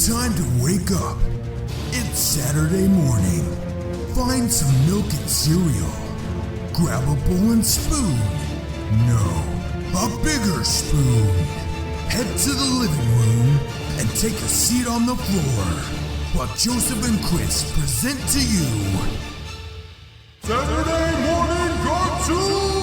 Time to wake up. It's Saturday morning. Find some milk and cereal. Grab a bowl and spoon. No, a bigger spoon. Head to the living room and take a seat on the floor while Joseph and Chris present to you Saturday Morning Cartoon!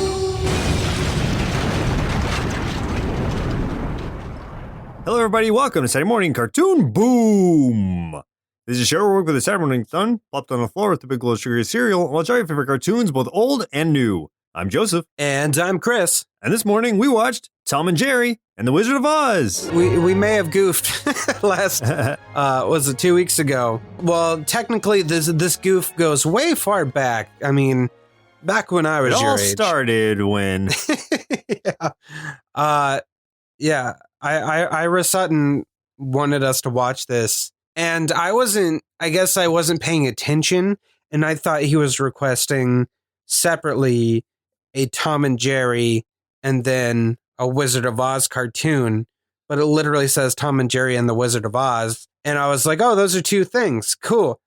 Hello everybody, welcome to Saturday Morning Cartoon Boom! This is a show where we work with the Saturday morning sun, plopped on the floor with a big glow of sugary cereal, and watch all your favorite cartoons, both old and new. I'm Joseph. And I'm Chris. And this morning we watched Tom and Jerry and the Wizard of Oz. We may have goofed last, was it 2 weeks ago? Well, technically this goof goes way far back. I mean, back when I was your age. It all started when... Yeah. Ira Sutton wanted us to watch this, and I guess I wasn't paying attention, and I thought he was requesting separately a Tom and Jerry and then a Wizard of Oz cartoon, but it literally says Tom and Jerry and the Wizard of Oz, and I was like, oh, those are two things. Cool.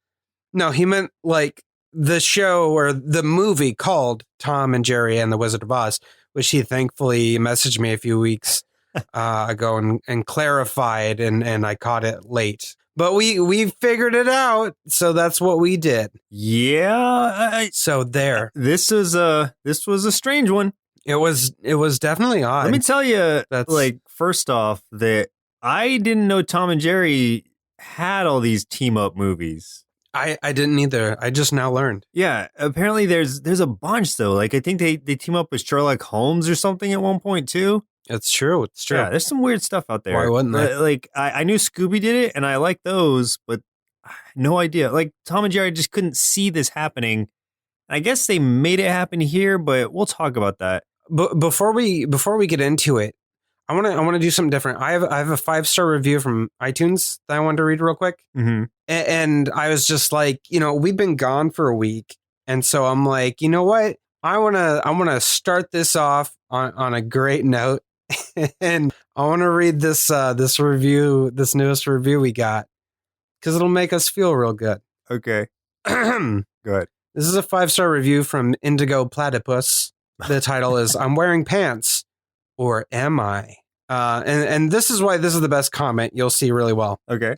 No, he meant like the show or the movie called Tom and Jerry and the Wizard of Oz, which he thankfully messaged me a few weeks ago and clarified, and I caught it late. But we figured it out, so that's what we did. Yeah. So there. This was a strange one. It was definitely odd. Let me tell you, first off, that I didn't know Tom and Jerry had all these team up movies. I didn't either. I just now learned. Yeah, apparently there's a bunch though. Like I think they team up with Sherlock Holmes or something at one point too. It's true. Yeah, there's some weird stuff out there. Why wouldn't they? Like I knew Scooby did it, and I like those, but no idea. Like Tom and Jerry, just couldn't see this happening. I guess they made it happen here, but we'll talk about that. But before we get into it, I want to do something different. I have a 5-star review from iTunes that I wanted to read real quick. Mm-hmm. And I was just like, we've been gone for a week, and so I'm like, you know what? I want to start this off on a great note. And I want to read this review, this newest review we got, because it'll make us feel real good. Okay. Go ahead. This is a 5-star review from Indigo Platypus. The title is "I'm Wearing Pants, or Am I?" And this is why this is the best comment you'll see really well. Okay.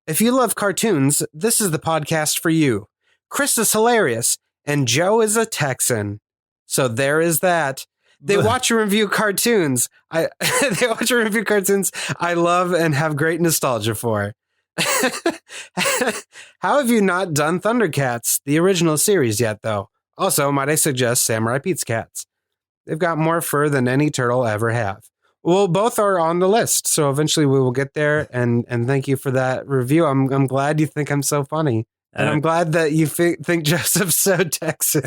If you love cartoons, this is the podcast for you. Chris is hilarious, and Joe is a Texan. So there is that. They watch and review cartoons. They watch and review cartoons I love and have great nostalgia for. How have you not done Thundercats, the original series, yet, though? Also, might I suggest Samurai Pete's Cats? They've got more fur than any turtle ever have. Well, both are on the list, so eventually we will get there. And thank you for that review. I'm glad you think I'm so funny, and I'm glad that you think Joseph's so Texan.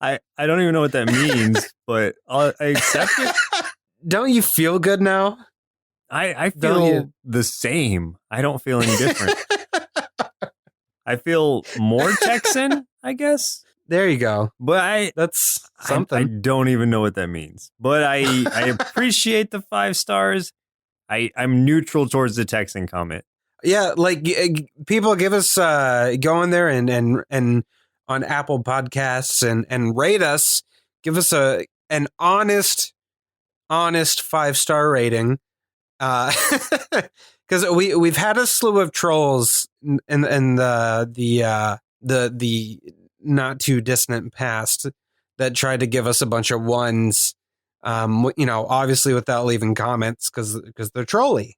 I don't even know what that means, but I accept it. Don't you feel good now? I feel the same. I don't feel any different. I feel more Texan, I guess. There you go. But that's something. I don't even know what that means. But I appreciate the 5 stars. I'm neutral towards the Texan comment. Yeah, like people give us go in there and on Apple Podcasts and rate us. Give us an honest 5-star rating. Because we've had a slew of trolls in the not too distant past that tried to give us a bunch of 1s, obviously without leaving comments because they're trolly.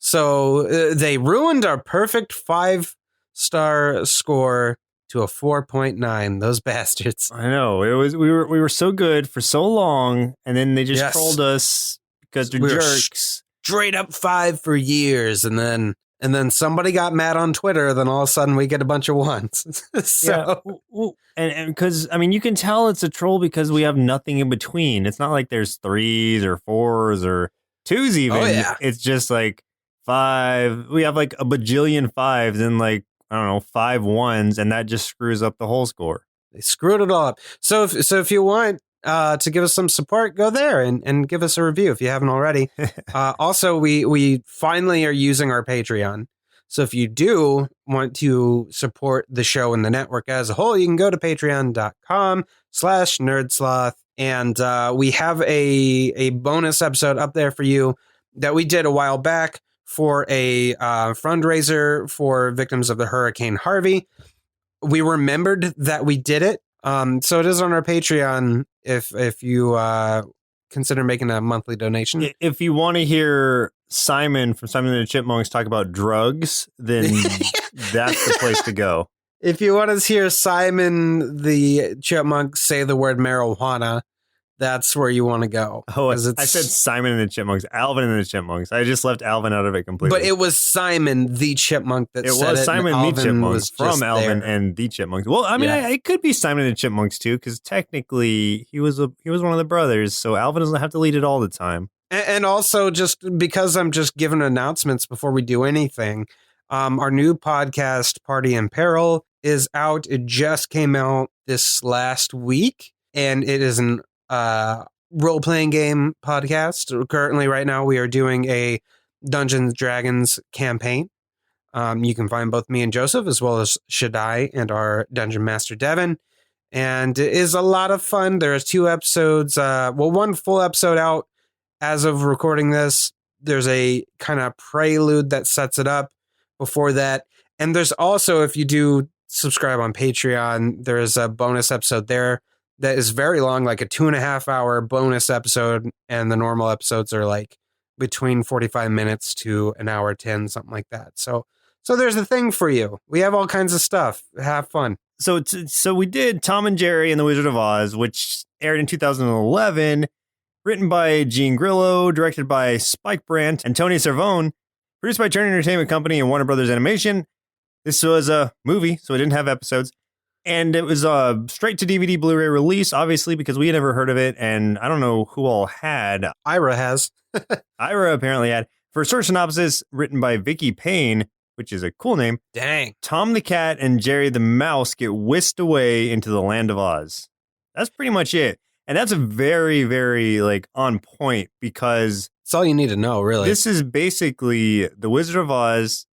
So they ruined our perfect 5-star score to a 4.9. Those bastards. I know. We were so good for so long, and then they just trolled us because they're jerks. Straight up 5 for years, and then somebody got mad on Twitter. Then all of a sudden we get a bunch of 1s. So, yeah. And because you can tell it's a troll because we have nothing in between. It's not like there's 3s or 4s or 2s even. Oh, yeah. It's just like 5. We have like a bajillion 5s and like 5 1s, and that just screws up the whole score. They screwed it all up. So if you want to give us some support, go there and give us a review if you haven't already. Also, we finally are using our Patreon. So if you do want to support the show and the network as a whole, you can go to patreon.com/nerdsloth. And we have a bonus episode up there for you that we did a while back for a fundraiser for victims of the Hurricane Harvey. We remembered that we did it. So it is on our Patreon if you consider making a monthly donation. If you want to hear Simon from Simon and the Chipmunks talk about drugs, then that's the place to go. If you want to hear Simon the Chipmunk say the word marijuana, that's where you want to go. Oh, I said Simon and the Chipmunks, Alvin and the Chipmunks. I just left Alvin out of it completely. But it was Simon the Chipmunk that said it. It was Simon the Chipmunks from Alvin there. And the Chipmunks. Well, I mean, it could be Simon and the Chipmunks too, because technically he was one of the brothers, so Alvin doesn't have to lead it all the time. And also, just because I'm just giving announcements before we do anything, our new podcast, Party in Peril, is out. It just came out this last week, and it is an role-playing game podcast. Currently, right now, we are doing a Dungeons & Dragons campaign. You can find both me and Joseph, as well as Shaddai and our Dungeon Master Devin. And it is a lot of fun. There's 2 episodes, one full episode out as of recording this. There's a kind of prelude that sets it up before that. And there's also, if you do subscribe on Patreon, there's a bonus episode there that is very long, like a 2.5 hour bonus episode. And the normal episodes are like between 45 minutes to an hour 10, something like that. So there's a thing for you. We have all kinds of stuff. Have fun. So we did Tom and Jerry and the Wizard of Oz, which aired in 2011, written by Gene Grillo, directed by Spike Brandt and Tony Cervone, produced by Turner Entertainment Company and Warner Brothers Animation. This was a movie, so it didn't have episodes. And it was a straight to DVD Blu-ray release, obviously, because we had never heard of it. And I don't know who all had. Ira has. Ira apparently had. For a short synopsis, written by Vicky Payne, which is a cool name. Dang. Tom the cat and Jerry the mouse get whisked away into the land of Oz. That's pretty much it. And that's a very, very on point, because it's all you need to know, really. This is basically the Wizard of Oz.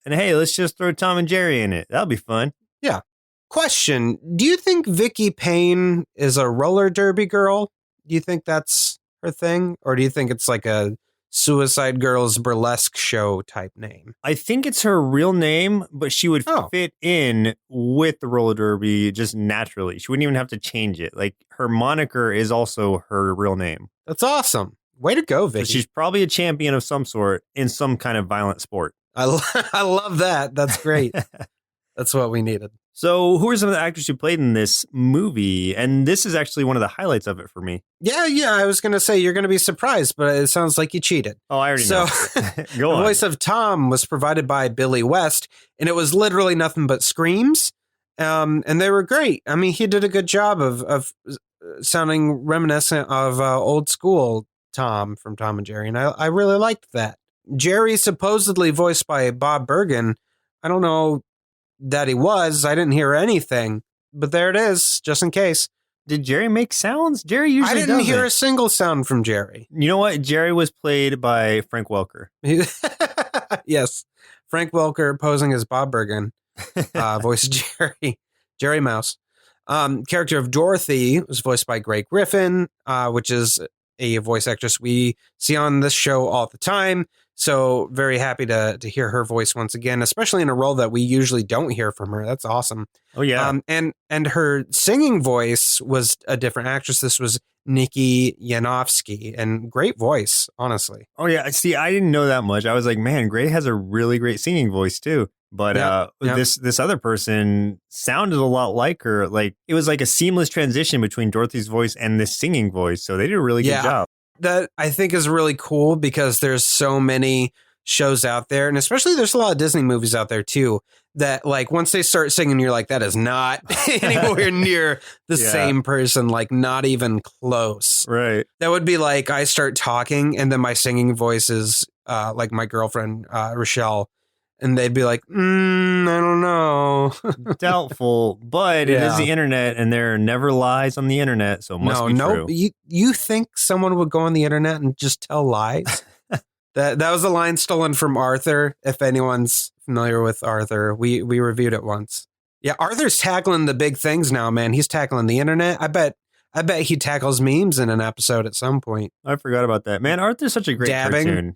And hey, let's just throw Tom and Jerry in it. That'll be fun. Yeah. Question. Do you think Vicky Payne is a roller derby girl? Do you think that's her thing? Or do you think it's like a Suicide Girls burlesque show type name? I think it's her real name, but she would fit in with the roller derby just naturally. She wouldn't even have to change it. Like, her moniker is also her real name. That's awesome. Way to go, Vicky. So she's probably a champion of some sort in some kind of violent sport. I love that. That's great. That's what we needed. So who are some of the actors who played in this movie? And this is actually one of the highlights of it for me. Yeah. I was going to say you're going to be surprised, but it sounds like you cheated. Oh, I already know. Go on. The voice of Tom was provided by Billy West, and it was literally nothing but screams. And they were great. I mean, he did a good job of sounding reminiscent of old school Tom from Tom and Jerry. And I really liked that. Jerry, supposedly voiced by Bob Bergen. I don't know that he was. I didn't hear anything, but there it is, just in case. Did Jerry make sounds? Jerry usually doesn't. I didn't hear a single sound from Jerry. You know what? Jerry was played by Frank Welker. Yes. Frank Welker posing as Bob Bergen, voiced Jerry Mouse. Character of Dorothy was voiced by Greg Griffin, which is a voice actress we see on this show all the time. So very happy to hear her voice once again, especially in a role that we usually don't hear from her. That's awesome. Oh, yeah. And her singing voice was a different actress. This was Nikki Yanofsky, and great voice, honestly. Oh, yeah. See, I didn't know that much. I was like, man, Gray has a really great singing voice, too. But this other person sounded a lot like her. Like, it was like a seamless transition between Dorothy's voice and this singing voice. So they did a really good job. That I think is really cool, because there's so many shows out there, and especially there's a lot of Disney movies out there too, that like once they start singing, you're like, that is not anywhere near the same person, like not even close. Right. That would be like I start talking and then my singing voice is like my girlfriend, Rochelle. And they'd be like, I don't know. Doubtful, but it is the internet, and there are never lies on the internet, so it must be true. You think someone would go on the internet and just tell lies? That was a line stolen from Arthur. If anyone's familiar with Arthur, we reviewed it once. Yeah, Arthur's tackling the big things now, man. He's tackling the internet. I bet he tackles memes in an episode at some point. I forgot about that. Man, Arthur's such a great Dabbing.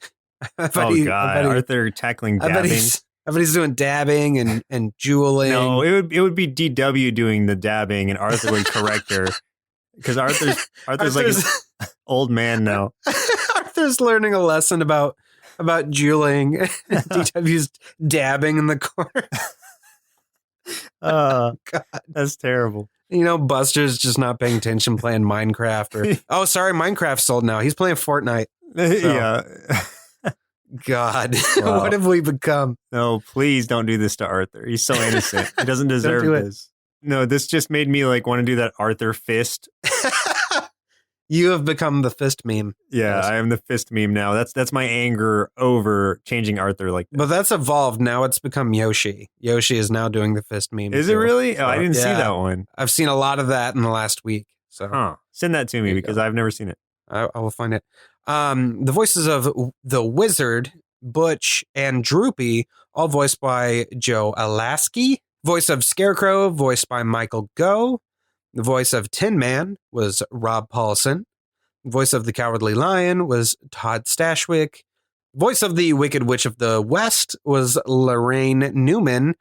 cartoon. Arthur tackling dabbing. I bet he's doing dabbing and jeweling. No, it would be DW doing the dabbing, and Arthur would correct her because Arthur's like an old man now. Arthur's learning a lesson about jeweling. DW's dabbing in the corner. Oh, God, that's terrible. Buster's just not paying attention playing Minecraft. Oh, sorry, Minecraft's sold now. He's playing Fortnite. So. Yeah. God, wow. What have we become? No, please don't do this to Arthur. He's so innocent. He doesn't deserve this. No, this just made me want to do that Arthur fist. You have become the fist meme. Yeah, I am the fist meme now. That's my anger over changing Arthur like that. But that's evolved. Now it's become Yoshi. Yoshi is now doing the fist meme. Is it really? Oh, I didn't see that one. I've seen a lot of that in the last week. So send that to me because I've never seen it. I will find it. The voices of the Wizard, Butch, and Droopy, all voiced by Joe Alasky. Voice of Scarecrow, voiced by Michael Goh. The voice of Tin Man was Rob Paulson. The voice of the Cowardly Lion was Todd Stashwick. Voice of the Wicked Witch of the West was Lorraine Newman.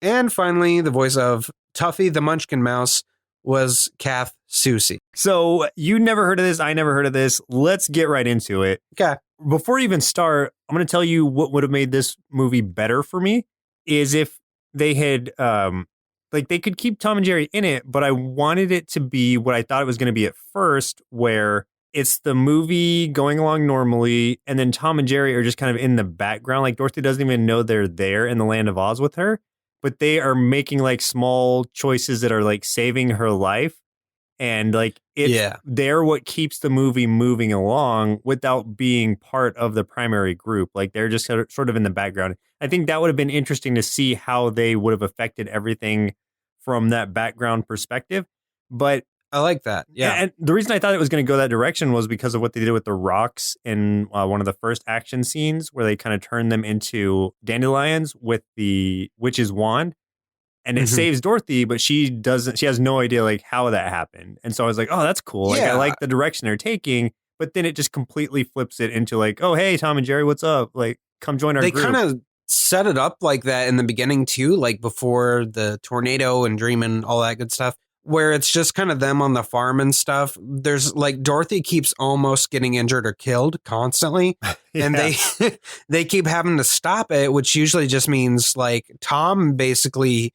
And finally, the voice of Tuffy the Munchkin Mouse was Kath Soucie. So you never heard of this. I never heard of this. Let's get right into it. Okay. Before we even start, I'm going to tell you what would have made this movie better for me is if they had... they could keep Tom and Jerry in it, but I wanted it to be what I thought it was going to be at first, where it's the movie going along normally, and then Tom and Jerry are just kind of in the background. Like Dorothy doesn't even know they're there in the Land of Oz with her, but they are making small choices that are saving her life. And they're what keeps the movie moving along without being part of the primary group. They're just sort of in the background. I think that would have been interesting to see how they would have affected everything from that background perspective. But I like that. Yeah. And the reason I thought it was going to go that direction was because of what they did with the rocks in one of the first action scenes where they kind of turned them into dandelions with the witch's wand. And it saves Dorothy, but she has no idea how that happened. And so I was like, oh, that's cool. I like the direction they're taking, but then it just completely flips it into oh, hey, Tom and Jerry, what's up? Come join our group. They kind of set it up like that in the beginning too, before the tornado and Dream and all that good stuff, where it's just kind of them on the farm and stuff. There's Dorothy keeps almost getting injured or killed constantly. And they keep having to stop it, which usually just means Tom basically,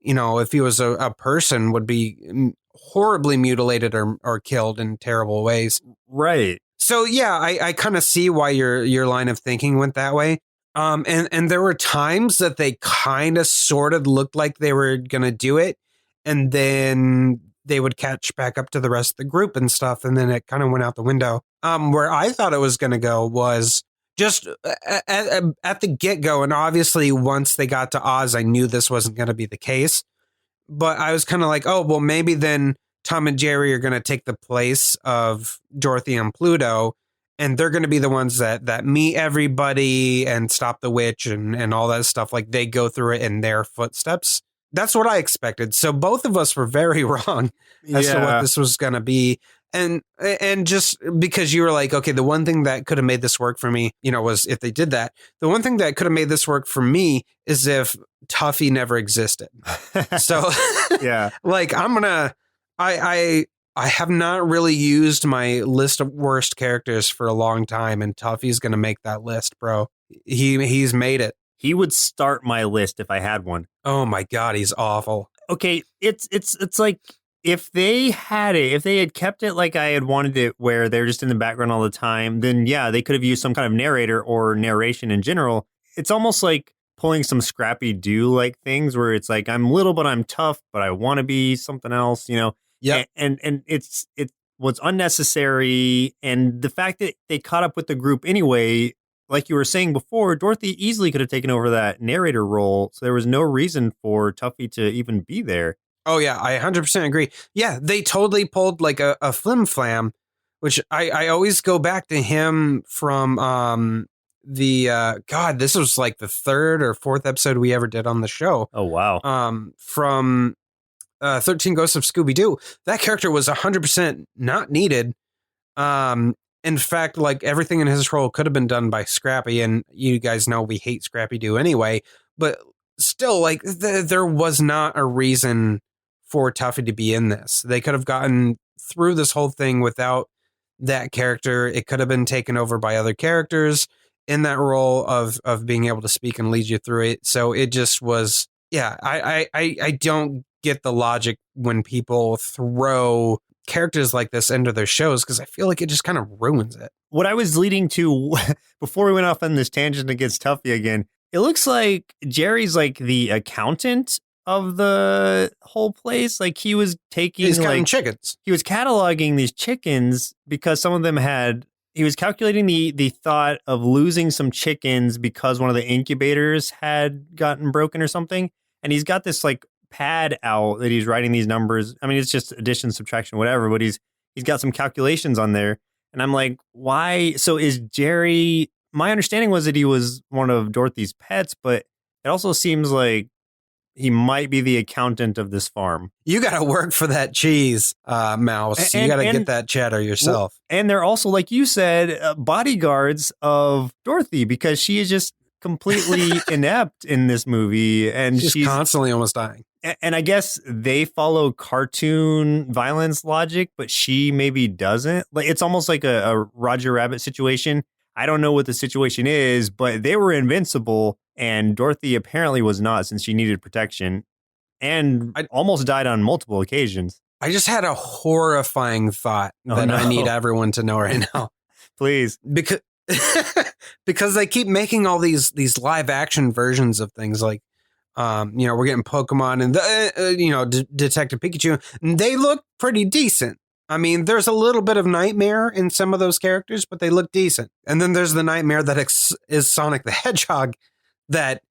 if he was a person, would be horribly mutilated or killed in terrible ways. Right. So, yeah, I kind of see why your line of thinking went that way. And there were times that they kind of sort of looked like they were going to do it. And then they would catch back up to the rest of the group and stuff. And then it kind of went out the window. Where I thought it was going to go was just at the get-go. And obviously, once they got to Oz, I knew this wasn't going to be the case. But I was kind of oh, well, maybe then Tom and Jerry are going to take the place of Dorothy and Pluto. And they're going to be the ones that meet everybody and stop the witch and all that stuff. They go through it in their footsteps. That's what I expected. So both of us were very wrong as to what this was going to be. And just because you were okay, the one thing that could have made this work for me, was if they did that. The one thing that could have made this work for me is if Tuffy never existed. So, yeah, I have not really used my list of worst characters for a long time, and Tuffy's going to make that list, bro. He's made it. He would start my list if I had one. Oh my God, he's awful. Okay, it's if they had kept it like I had wanted it, where they're just in the background all the time, then yeah, they could have used some kind of narrator or narration in general. It's almost like pulling some Scrappy Doo things where it's I'm little but I'm tough, but I want to be something else, Yeah, and it's what's unnecessary, and the fact that they caught up with the group anyway. Like you were saying before, Dorothy easily could have taken over that narrator role, so there was no reason for Tuffy to even be there. Oh, yeah, I 100% agree. Yeah, they totally pulled a flim flam, which I always go back to him from God, this was like the third or fourth episode we ever did on the show. Oh, wow. From 13 Ghosts of Scooby-Doo. That character was 100% not needed. In fact, like everything in his role could have been done by Scrappy, and you guys know we hate Scrappy-Doo anyway, but still, like, there was not a reason for Tuffy to be in this. They could have gotten through this whole thing without that character. It could have been taken over by other characters in that role of being able to speak and lead you through it. So it just was, yeah, I don't get the logic when people throw characters like this into their shows, because I feel like it just kind of ruins it. What I was leading to before we went off on this tangent against Tuffy again, it looks like Jerry's like the accountant of the whole place. Like he was He's counting chickens. He was cataloging these chickens because some of them he was calculating the thought of losing some chickens because one of the incubators had gotten broken or something. And he's got this like pad out that he's writing these numbers. I mean, it's just addition, subtraction, whatever, but he's got some calculations on there. And I'm like, why? So is Jerry, my understanding was that he was one of Dorothy's pets, but it also seems like he might be the accountant of this farm. You got to work for that cheese, Mouse. You got to get that cheddar yourself. Well, and they're also, like you said, bodyguards of Dorothy, because she is just completely inept in this movie. And she's constantly almost dying. And I guess they follow cartoon violence logic, but she maybe doesn't. Like it's almost like a Roger Rabbit situation. I don't know what the situation is, but they were invincible, and Dorothy apparently was not, since she needed protection and almost died on multiple occasions. I just had a horrifying thought that I need everyone to know right now. Please. Because they keep making all these live action versions of things like, we're getting Pokemon and Detective Pikachu, and they look pretty decent. I mean, there's a little bit of Nightmare in some of those characters, but they look decent. And then there's the Nightmare that is Sonic the Hedgehog that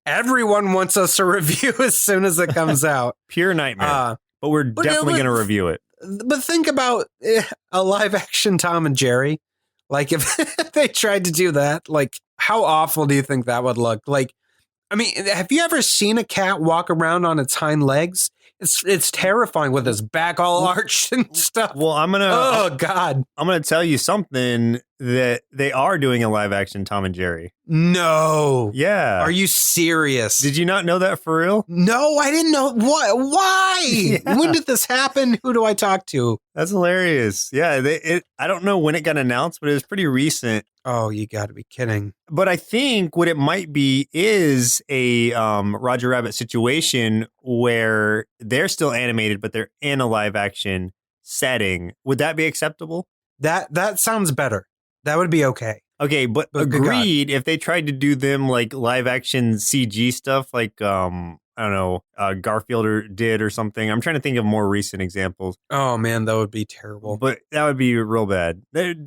everyone wants us to review as soon as it comes out. Pure nightmare. But we're definitely going to review it. But think about a live action Tom and Jerry. Like if they tried to do that, like how awful do you think that would look? Like, I mean, have you ever seen a cat walk around on its hind legs? It's terrifying with its back all arched and stuff. Well, oh God, I'm gonna tell you something that they are doing a live action Tom and Jerry. No, yeah, are you serious? Did you not know that for real? No, I didn't know. What? Why? Yeah. When did this happen? Who do I talk to? That's hilarious. Yeah, I don't know when it got announced, but it was pretty recent. Oh, you got to be kidding. But I think what it might be is a Roger Rabbit situation where they're still animated, but they're in a live action setting. Would that be acceptable? That sounds better. That would be okay. Okay, but agreed, if they tried to do them like live action CG stuff, like, I don't know, Garfield did or something. I'm trying to think of more recent examples. Oh, man, that would be terrible. But that would be real bad.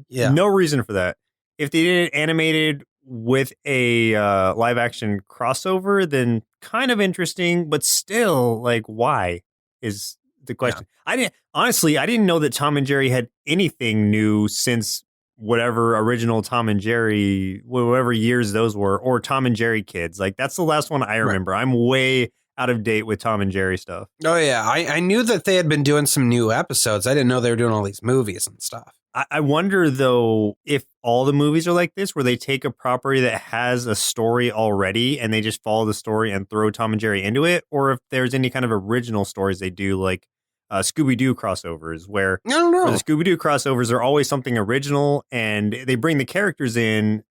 No reason for that. If they did it animated with a live action crossover, then kind of interesting, but still, like, why is the question? Yeah. I didn't know that Tom and Jerry had anything new since whatever original Tom and Jerry, whatever years those were, or Tom and Jerry Kids. Like, that's the last one I remember. Right. I'm way out of date with Tom and Jerry stuff. Oh, yeah. I knew that they had been doing some new episodes. I didn't know they were doing all these movies and stuff. I wonder, though, if all the movies are like this, where they take a property that has a story already and they just follow the story and throw Tom and Jerry into it, or if there's any kind of original stories they do, like Scooby-Doo crossovers, where I don't know. The Scooby-Doo crossovers are always something original, and they bring the characters in,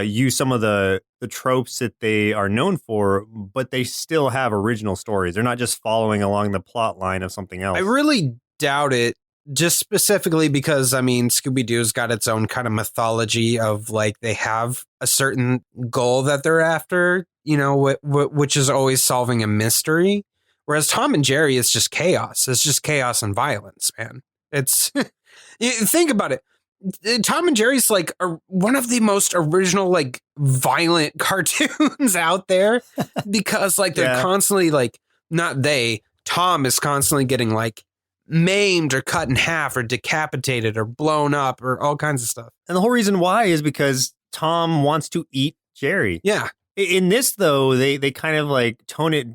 use some of the tropes that they are known for, but they still have original stories. They're not just following along the plot line of something else. I really doubt it. Just specifically because, I mean, Scooby-Doo's got its own kind of mythology of, like, they have a certain goal that they're after, which is always solving a mystery. Whereas Tom and Jerry is just chaos. It's just chaos and violence, man. It's, think about it. Tom and Jerry's, like, one of the most original, like, violent cartoons out there because, like, they're constantly, like, Tom is constantly getting, like, maimed or cut in half or decapitated or blown up or all kinds of stuff. And the whole reason why is because Tom wants to eat Jerry. Yeah. In this, though, they kind of like tone it.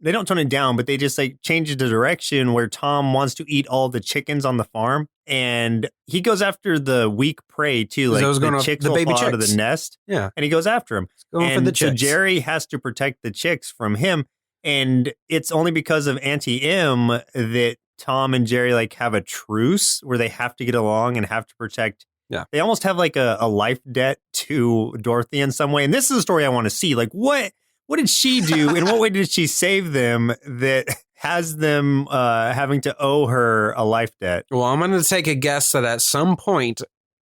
They don't tone it down, but they just like change the direction where Tom wants to eat all the chickens on the farm, and he goes after the weak prey too. Like the chicks will fall out of the nest, yeah, and he goes after him. Going for the chicks. So Jerry has to protect the chicks from him, and it's only because of Auntie M that Tom and Jerry like have a truce where they have to get along and have to protect. Yeah, they almost have like a life debt to Dorothy in some way, and this is a story I want to see. Like what did she do? In what way did she save them that has them having to owe her a life debt? Well, I'm going to take a guess that at some point,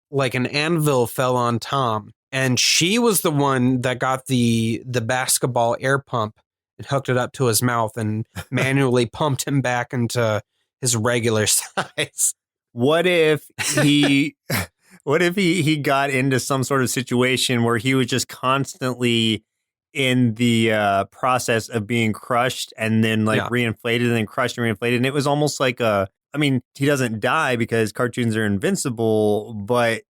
like an anvil fell on Tom, and she was the one that got the basketball air pump and hooked it up to his mouth and manually pumped him back into his regular size. What if he got into some sort of situation where he was just constantly in the process of being crushed and then reinflated and then crushed and reinflated. And it was almost like he doesn't die because cartoons are invincible, but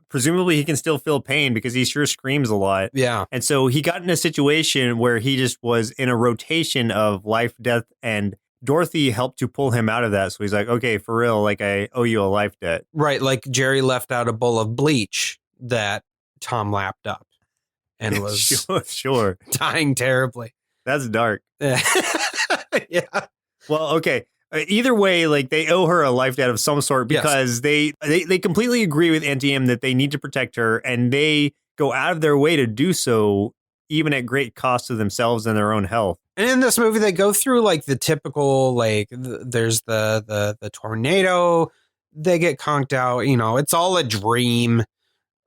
presumably he can still feel pain because he sure screams a lot. Yeah. And so he got in a situation where he just was in a rotation of life, death, and Dorothy helped to pull him out of that. So he's like, okay, for real, like I owe you a life debt. Right. Like Jerry left out a bowl of bleach that Tom lapped up. And was sure dying terribly. That's dark. Yeah. Well, okay. Either way, like they owe her a life debt of some sort because they completely agree with Auntie M that they need to protect her, and they go out of their way to do so, even at great cost to themselves and their own health. And in this movie, they go through like the typical there's the tornado, they get conked out. You know, it's all a dream.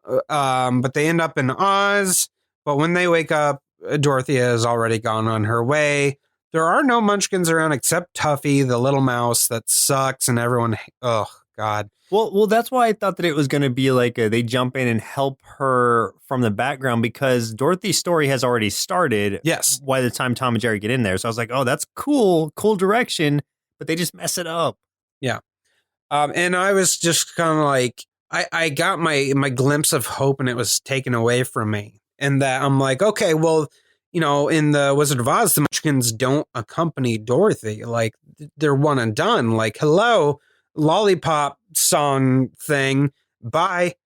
But they end up in Oz. But when they wake up, Dorothy has already gone on her way. There are no munchkins around except Tuffy, the little mouse that sucks, and everyone. Oh, God. Well, that's why I thought that it was going to be like they jump in and help her from the background because Dorothy's story has already started. Yes. By the time Tom and Jerry get in there. So I was like, oh, that's cool direction, but they just mess it up. Yeah. And I was just kind of like, I got my glimpse of hope and it was taken away from me. And that I'm like, okay, well, you know, in the Wizard of Oz, the Munchkins don't accompany Dorothy. Like, they're one and done. Like, hello, lollipop song thing. Bye.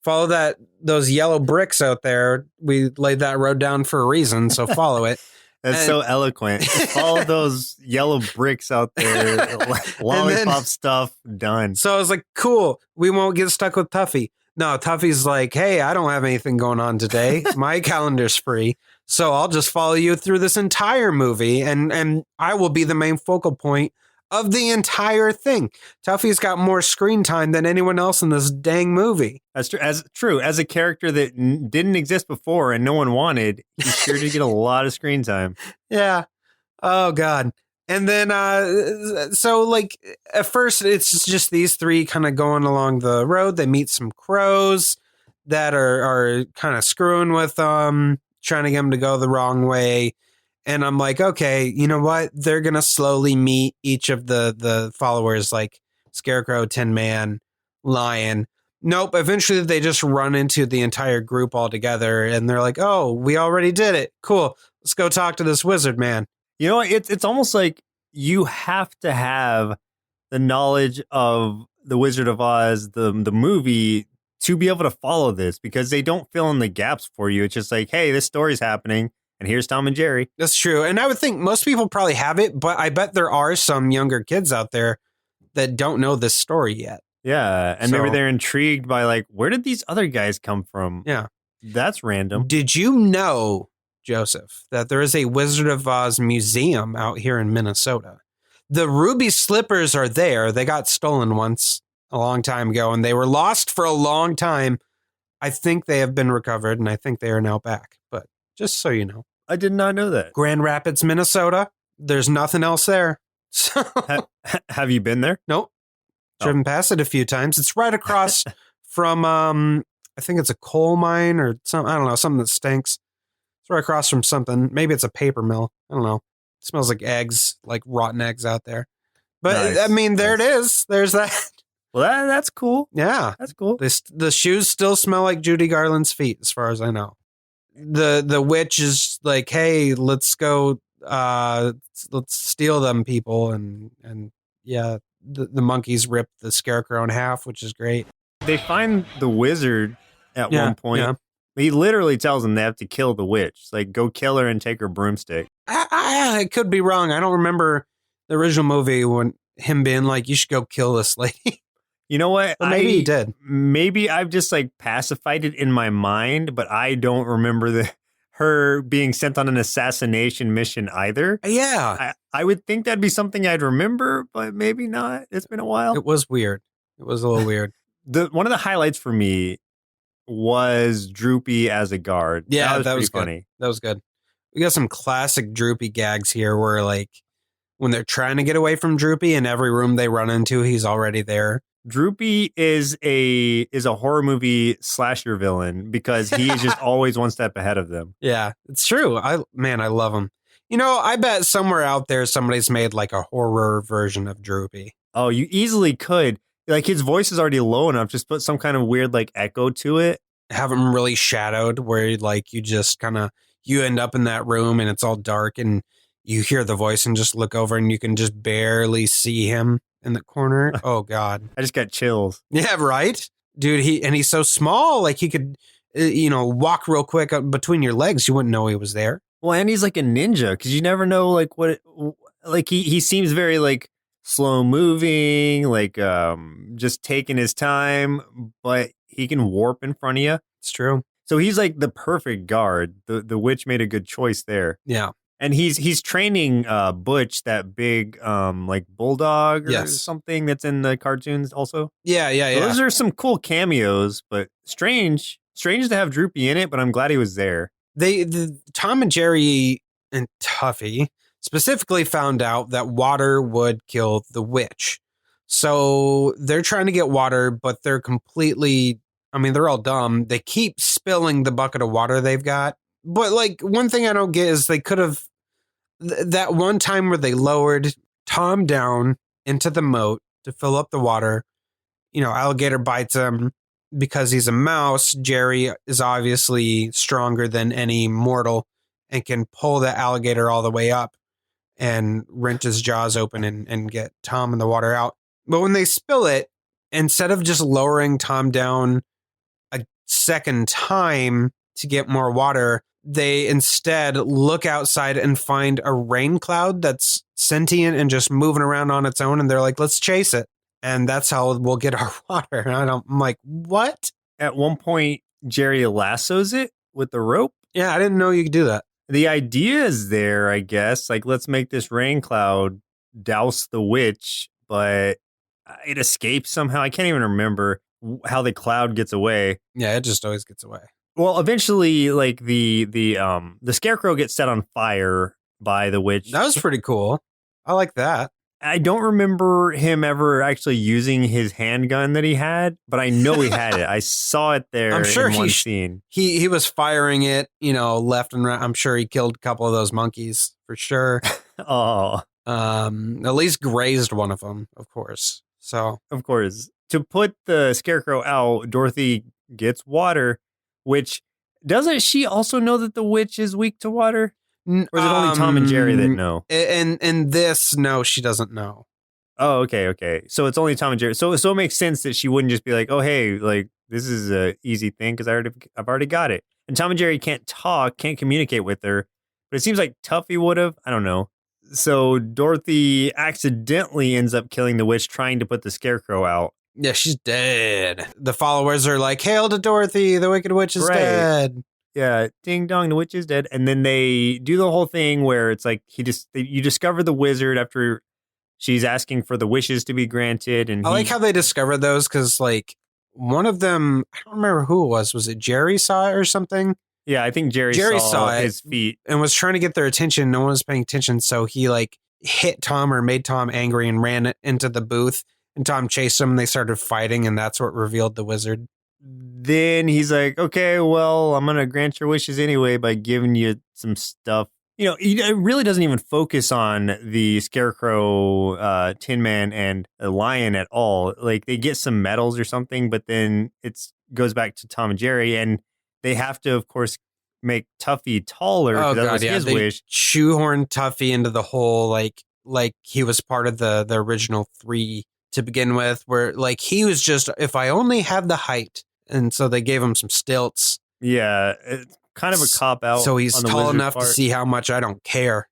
Follow those yellow bricks out there. We laid that road down for a reason, so follow it. That's so eloquent. Follow those yellow bricks out there. Lollipop stuff, done. So I was like, cool. We won't get stuck with Tuffy. No, Tuffy's like, hey, I don't have anything going on today. My calendar's free. So I'll just follow you through this entire movie and I will be the main focal point of the entire thing. Tuffy's got more screen time than anyone else in this dang movie. That's true. As a character that didn't exist before and no one wanted, he's sure to get a lot of screen time. Yeah. Oh, God. And then, so like at first it's just these three kind of going along the road. They meet some crows that are kind of screwing with them, trying to get them to go the wrong way. And I'm like, okay, you know what? They're going to slowly meet each of the followers, like Scarecrow, Tin Man, Lion. Nope. Eventually they just run into the entire group all together and they're like, oh, we already did it. Cool. Let's go talk to this wizard man. You know, it's almost like you have to have the knowledge of the Wizard of Oz, the movie, to be able to follow this because they don't fill in the gaps for you. It's just like, hey, this story's happening and here's Tom and Jerry. That's true. And I would think most people probably have it, but I bet there are some younger kids out there that don't know this story yet. Yeah. And maybe they're intrigued by like, where did these other guys come from? Yeah. That's random. Did you know, Joseph, that there is a Wizard of Oz museum out here in Minnesota? The ruby slippers are there. They got stolen once a long time ago and they were lost for a long time. I think they have been recovered and I think they are now back. But just so you know. I did not know that. Grand Rapids, Minnesota. There's nothing else there. So, have you been there? Nope. Driven past it a few times. It's right across from, I think it's a coal mine or something. I don't know, something that stinks. It's right across from something. Maybe it's a paper mill. I don't know. It smells like eggs, like rotten eggs out there. But nice. I mean, there it is. There's that. Well, that's cool. Yeah. That's cool. The shoes still smell like Judy Garland's feet, as far as I know. The witch is like, hey, let's go, let's steal them people. And yeah, the monkeys rip the scarecrow in half, which is great. They find the wizard at one point. Yeah. He literally tells them they have to kill the witch. It's like, go kill her and take her broomstick. I could be wrong. I don't remember the original movie when him being like, you should go kill this lady. You know what? Well, maybe he did. Maybe I've just like pacified it in my mind, but I don't remember her being sent on an assassination mission either. Yeah. I would think that'd be something I'd remember, but maybe not. It's been a while. It was weird. It was a little weird. One of the highlights for me was Droopy as a guard. Yeah, that was good. funny. That was good. We got some classic Droopy gags here where like when they're trying to get away from Droopy, in every room they run into, he's already there. Droopy is a horror movie slasher villain because he is just always one step ahead of them. Yeah, it's true. I love him. You know, I bet somewhere out there somebody's made like a horror version of Droopy. Oh, you easily could. Like his voice is already low enough. Just put some kind of weird like echo to it. Have him really shadowed where like you just kind of, you end up in that room and it's all dark and you hear the voice and just look over and you can just barely see him in the corner. Oh God. I just got chills. Yeah, right. Dude, he's so small. Like he could, walk real quick between your legs. You wouldn't know he was there. Well, and he's like a ninja because you never know like like he seems very like slow moving, like just taking his time, but he can warp in front of you. It's true. So he's like the perfect guard. The witch made a good choice there. Yeah. And he's training Butch, that big like bulldog or something that's in the cartoons also. Yeah. Those are some cool cameos, but strange to have Droopy in it, but I'm glad he was there. Tom and Jerry and Tuffy specifically found out that water would kill the witch. So they're trying to get water, but they're completely, they're all dumb. They keep spilling the bucket of water they've got. But like one thing I don't get is they could have that one time where they lowered Tom down into the moat to fill up the water. Alligator bites him because he's a mouse. Jerry is obviously stronger than any mortal and can pull the alligator all the way up and wrench his jaws open and get Tom in the water out. But when they spill it, instead of just lowering Tom down a second time to get more water, they instead look outside and find a rain cloud that's sentient and just moving around on its own. And they're like, let's chase it. And that's how we'll get our water. And I'm like, what? At one point, Jerry lassos it with the rope. Yeah, I didn't know you could do that. The idea is there, I guess. Like, let's make this rain cloud douse the witch, but it escapes somehow. I can't even remember how the cloud gets away. Yeah, it just always gets away. Well, eventually, like the scarecrow gets set on fire by the witch. That was pretty cool. I like that. I don't remember him ever actually using his handgun that he had, but I know he had it. I saw it there. I'm sure in one scene. He was firing it, left and right. I'm sure he killed a couple of those monkeys for sure. Oh, at least grazed one of them, of course. So, of course, to put the scarecrow out, Dorothy gets water, which doesn't she also know that the witch is weak to water? Or is it only Tom and Jerry that know? In this, no, she doesn't know. Oh, okay. So it's only Tom and Jerry. So it makes sense that she wouldn't just be like, oh, hey, like this is a easy thing because I've already got it. And Tom and Jerry can't communicate with her. But it seems like Tuffy would have. I don't know. So Dorothy accidentally ends up killing the witch trying to put the scarecrow out. Yeah, she's dead. The followers are like, hail to Dorothy, the Wicked Witch is dead. Yeah, ding dong, the witch is dead. And then they do the whole thing where it's like you discover the wizard after she's asking for the wishes to be granted. And I like how they discovered those because like one of them, I don't remember who it was. Was it Jerry saw it or something? Yeah, I think Jerry saw his feet and was trying to get their attention. No one was paying attention. So he like hit Tom or made Tom angry and ran into the booth. And Tom chased him and they started fighting. And that's what revealed the wizard. Then he's like, okay, well, I'm going to grant your wishes anyway by giving you some stuff it really doesn't even focus on the Scarecrow, Tin Man, and the Lion at all. Like, they get some medals or something, but then it goes back to Tom and Jerry, and they have to, of course, make Tuffy taller because that was his they wish. shoehorned Tuffy into the whole like he was part of the original 3 to begin with, where like he was just, if I only had the height, and so they gave him some stilts. Yeah, it's kind of a cop out. So he's on the tall wizard's enough part. to see how much I don't care.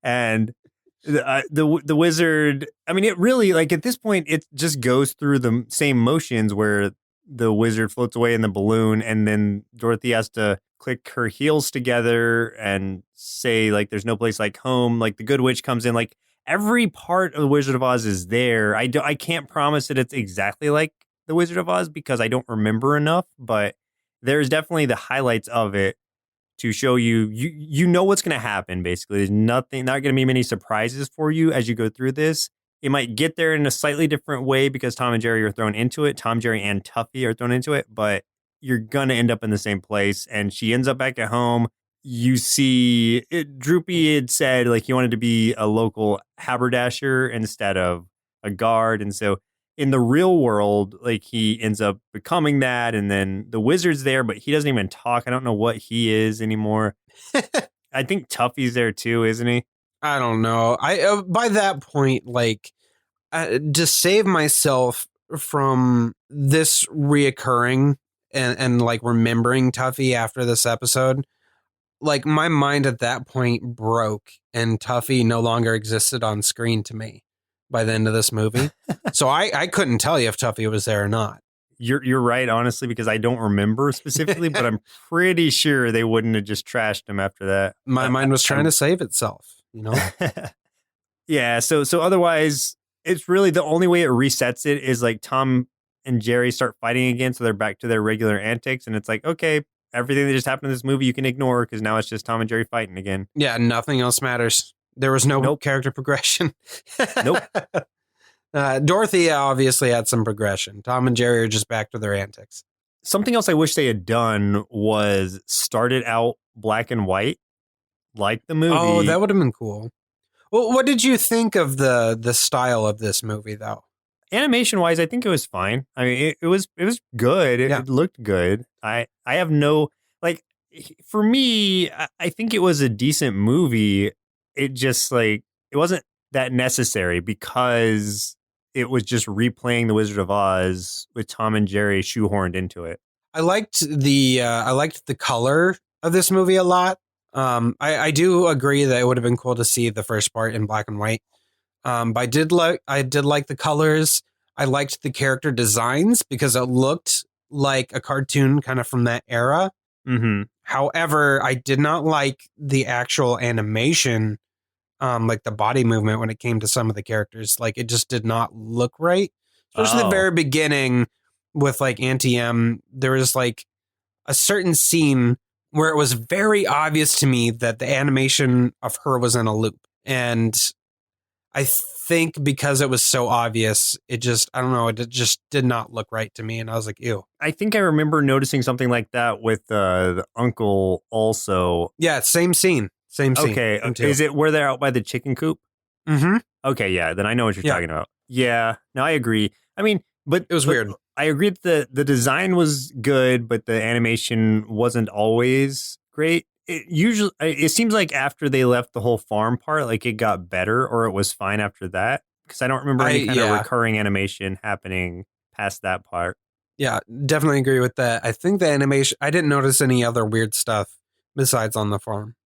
And the wizard, I mean, it really, like, at this point, it just goes through the same motions where the wizard floats away in the balloon, and then Dorothy has to click her heels together and say, like, there's no place like home. Like, the good witch comes in. Like, every part of the Wizard of Oz is there. I can't promise that it's exactly like the Wizard of Oz because I don't remember enough, but there's definitely the highlights of it to show you know what's going to happen. Basically, there's not going to be many surprises for you as you go through this. It might get there in a slightly different way because Tom and Jerry are thrown into it. Tom, Jerry, and Tuffy are thrown into it, but you're going to end up in the same place. And she ends up back at home. You see, Droopy had said, like, he wanted to be a local haberdasher instead of a guard. And so in the real world, like, he ends up becoming that. And then the wizard's there, but he doesn't even talk. I don't know what he is anymore. I think Tuffy's there too, isn't he? I don't know. I by that point, like, to save myself from this reoccurring and like remembering Tuffy after this episode, like, my mind at that point broke, and Tuffy no longer existed on screen to me by the end of this movie. So I couldn't tell you if Tuffy was there or not. You're right, honestly, because I don't remember specifically, but I'm pretty sure they wouldn't have just trashed him after that. My mind was trying to save itself, you know? Yeah, so otherwise, it's really the only way it resets it is like Tom and Jerry start fighting again, so they're back to their regular antics, and it's like, okay, everything that just happened in this movie you can ignore because now it's just Tom and Jerry fighting again. Yeah, nothing else matters. There was no character progression. Nope. Dorothy obviously had some progression. Tom and Jerry are just back to their antics. Something else I wish they had done was started out black and white, like the movie. Oh, that would have been cool. Well, what did you think of the style of this movie, though? Animation wise, I think it was fine. I mean, it was good. It looked good. I have no, like, for me, I think it was a decent movie. It just, like, it wasn't that necessary because it was just replaying The Wizard of Oz with Tom and Jerry shoehorned into it. I liked the color of this movie a lot. I do agree that it would have been cool to see the first part in black and white. But I did like the colors. I liked the character designs because it looked like a cartoon kind of from that era. Mm-hmm. However, I did not like the actual animation, like the body movement when it came to some of the characters. Like, it just did not look right. Especially the very beginning with like Auntie M. There was like a certain scene where it was very obvious to me that the animation of her was in a loop. And I think because it was so obvious, it just did not look right to me. And I was like, ew. I think I remember noticing something like that with the uncle also. Yeah, same scene. Okay. Is it where they're out by the chicken coop? Mm-hmm. Okay, yeah. Then I know what you're talking about. Yeah. No, I agree. I mean, but it was weird. I agree that the design was good, but the animation wasn't always great. It seems like after they left the whole farm part, like, it got better, or it was fine after that. Because I don't remember any kind of recurring animation happening past that part. Yeah, definitely agree with that. I think the animation, I didn't notice any other weird stuff besides on the farm.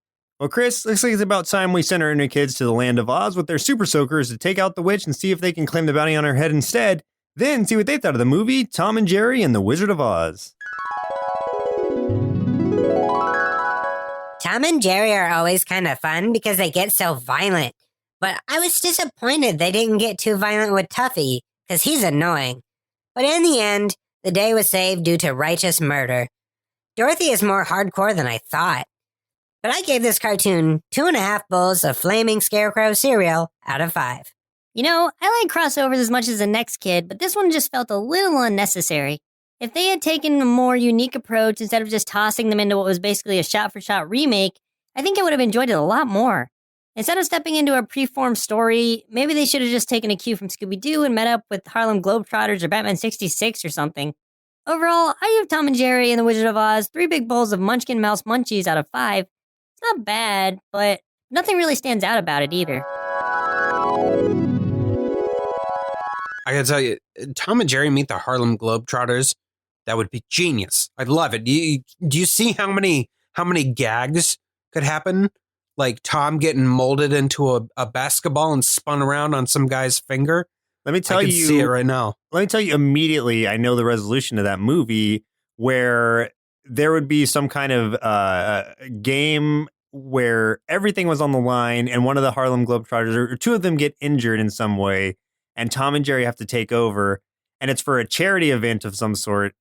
Well, Chris, looks like it's about time we send our inner kids to the land of Oz with their super soakers to take out the witch and see if they can claim the bounty on her head instead. Then see what they thought of the movie Tom and Jerry and the Wizard of Oz. Tom and Jerry are always kind of fun because they get so violent. But I was disappointed they didn't get too violent with Tuffy because he's annoying. But in the end, the day was saved due to righteous murder. Dorothy is more hardcore than I thought. But I gave this cartoon 2.5 bowls of flaming scarecrow cereal out of 5. You know, I like crossovers as much as the next kid, but this one just felt a little unnecessary. If they had taken a more unique approach instead of just tossing them into what was basically a shot-for-shot remake, I think I would have enjoyed it a lot more. Instead of stepping into a preformed story, maybe they should have just taken a cue from Scooby-Doo and met up with Harlem Globetrotters or Batman 66 or something. Overall, I give Tom and Jerry and the Wizard of Oz 3 big bowls of Munchkin Mouse Munchies out of 5. It's not bad, but nothing really stands out about it either. I gotta tell you, Tom and Jerry meet the Harlem Globetrotters. That would be genius. I'd love it. Do you see how many gags could happen? Like Tom getting molded into a basketball and spun around on some guy's finger. Let me tell I can you, see it right now. Let me tell you immediately, I know the resolution of that movie where there would be some kind of game where everything was on the line and one of the Harlem Globetrotters or two of them get injured in some way and Tom and Jerry have to take over and it's for a charity event of some sort.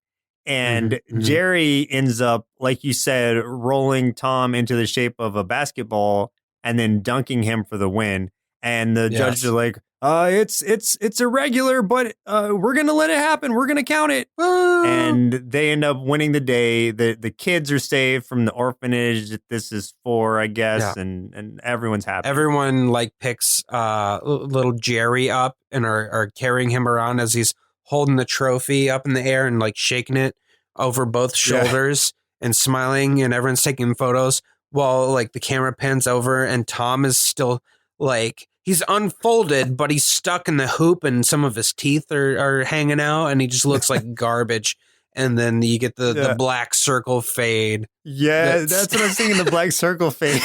And Jerry ends up, like you said, rolling Tom into the shape of a basketball and then dunking him for the win. And the judges are like, it's irregular, but we're going to let it happen. We're going to count it. And they end up winning the day. The kids are saved from the orphanage that this is for, I guess. Yeah. And everyone's happy. Everyone like picks little Jerry up and are carrying him around as he's holding the trophy up in the air and like shaking it over both shoulders and smiling. And everyone's taking photos while like the camera pans over and Tom is still like, he's unfolded, but he's stuck in the hoop and some of his teeth are hanging out and he just looks like garbage. And then you get the black circle fade. Yeah, that's what I'm thinking, the black circle fade.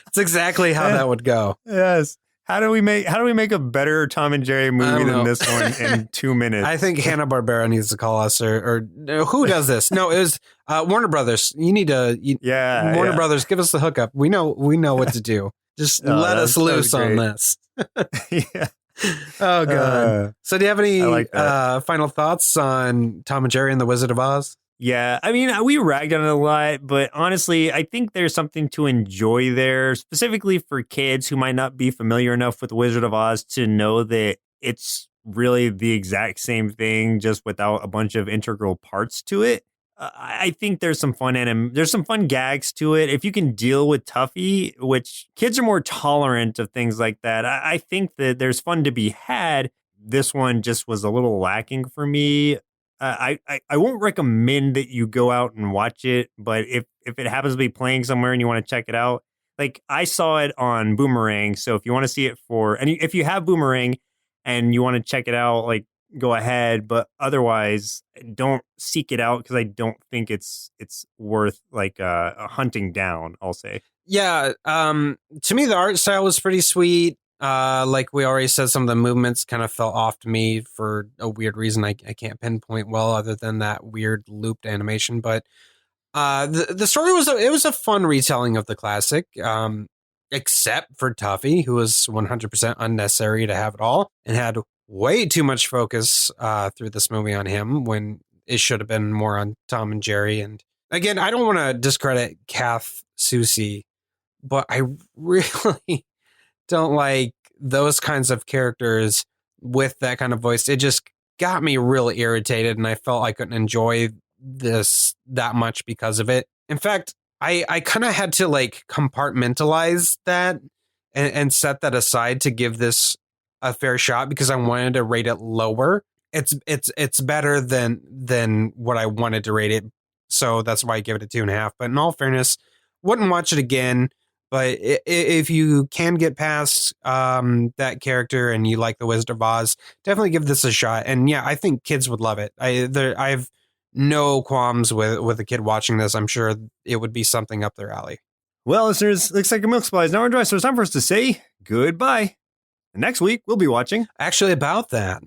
It's exactly how that would go. Yes. How do we make a better Tom and Jerry movie than this one in 2 minutes? I think Hanna-Barbera needs to call us or who does this? No, it was Warner Brothers. You need to Warner Brothers, give us the hookup. We know what to do. Just let us loose on this. Yeah. Oh, God. So do you have any final thoughts on Tom and Jerry and the Wizard of Oz? Yeah, I mean, we ragged on it a lot, but honestly, I think there's something to enjoy there, specifically for kids who might not be familiar enough with the Wizard of Oz to know that it's really the exact same thing, just without a bunch of integral parts to it. I think there's some fun gags to it. If you can deal with Tuffy, which kids are more tolerant of things like that, I think that there's fun to be had. This one just was a little lacking for me. I won't recommend that you go out and watch it, but if it happens to be playing somewhere and you want to check it out, like I saw it on Boomerang. So if you want to see it if you have Boomerang and you want to check it out, like go ahead, but otherwise don't seek it out because I don't think it's worth like a hunting down, I'll say. Yeah. To me, the art style was pretty sweet. Like we already said, some of the movements kind of fell off to me for a weird reason. I can't pinpoint well other than that weird looped animation. But the story was a fun retelling of the classic, except for Tuffy, who was 100% unnecessary to have it all and had way too much focus through this movie on him when it should have been more on Tom and Jerry. And again, I don't want to discredit Kath Soucie, but I really don't like those kinds of characters with that kind of voice. It just got me really irritated and I felt I couldn't enjoy this that much because of it. In fact, I kind of had to like compartmentalize that and set that aside to give this a fair shot because I wanted to rate it lower. It's better than what I wanted to rate it. So that's why I give it a 2.5. But in all fairness, wouldn't watch it again. But if you can get past that character and you like The Wizard of Oz, definitely give this a shot. And yeah, I think kids would love it. I have no qualms with a kid watching this. I'm sure it would be something up their alley. Well, listeners, looks like a milk supply is now dry, so it's time for us to say goodbye. And next week, we'll be watching. Actually, about that,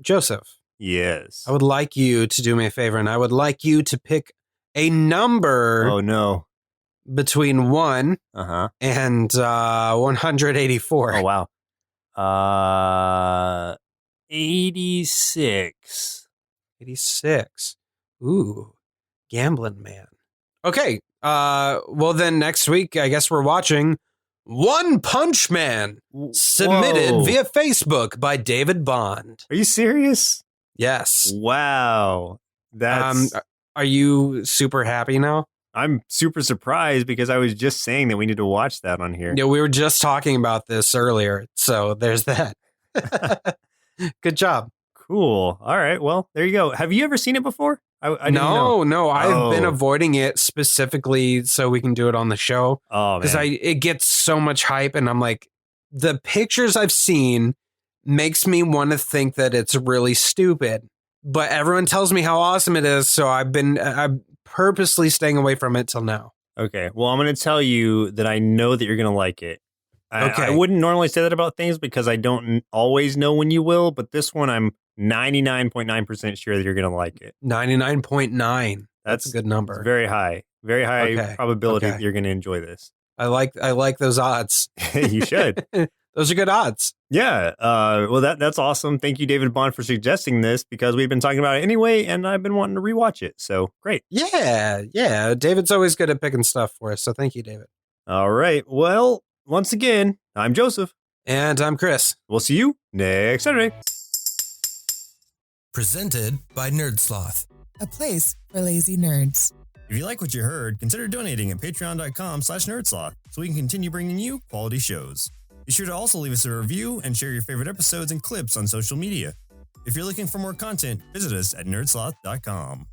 Joseph. Yes. I would like you to do me a favor, and I would like you to pick a number. Oh, no. Between 1 and 184. Oh, wow. 86. 86. Ooh, gambling man. Okay. Well, then next week, I guess we're watching One Punch Man, submitted via Facebook by David Bond. Are you serious? Yes. Wow. That's... Are you super happy now? I'm super surprised because I was just saying that we need to watch that on here. Yeah, we were just talking about this earlier, so there's that. Good job. Cool. All right. Well, there you go. Have you ever seen it before? I didn't know. No, I've been Oh. avoiding it specifically so we can do it on the show Oh, because man. it gets so much hype, and I'm like, the pictures I've seen makes me want to think that it's really stupid, but everyone tells me how awesome it is, so I'm purposely staying away from it till now. Okay. Well, I'm going to tell you that I know that you're going to like it. I Okay. wouldn't normally say that about things because I don't always know when you will, but this one I'm 99.9% sure that you're going to like it. 99.9. That's a good number. It's very high. Very high Okay. probability Okay. that you're going to enjoy this. I like those odds. You should. Those are good odds. Yeah. Well, that's awesome. Thank you, David Bond, for suggesting this because we've been talking about it anyway, and I've been wanting to rewatch it. So great. Yeah. David's always good at picking stuff for us, so thank you, David. All right. Well, once again, I'm Joseph. And I'm Chris. We'll see you next Saturday. Presented by Nerdsloth. A place for lazy nerds. If you like what you heard, consider donating at patreon.com/nerdsloth so we can continue bringing you quality shows. Be sure to also leave us a review and share your favorite episodes and clips on social media. If you're looking for more content, visit us at nerdsloth.com.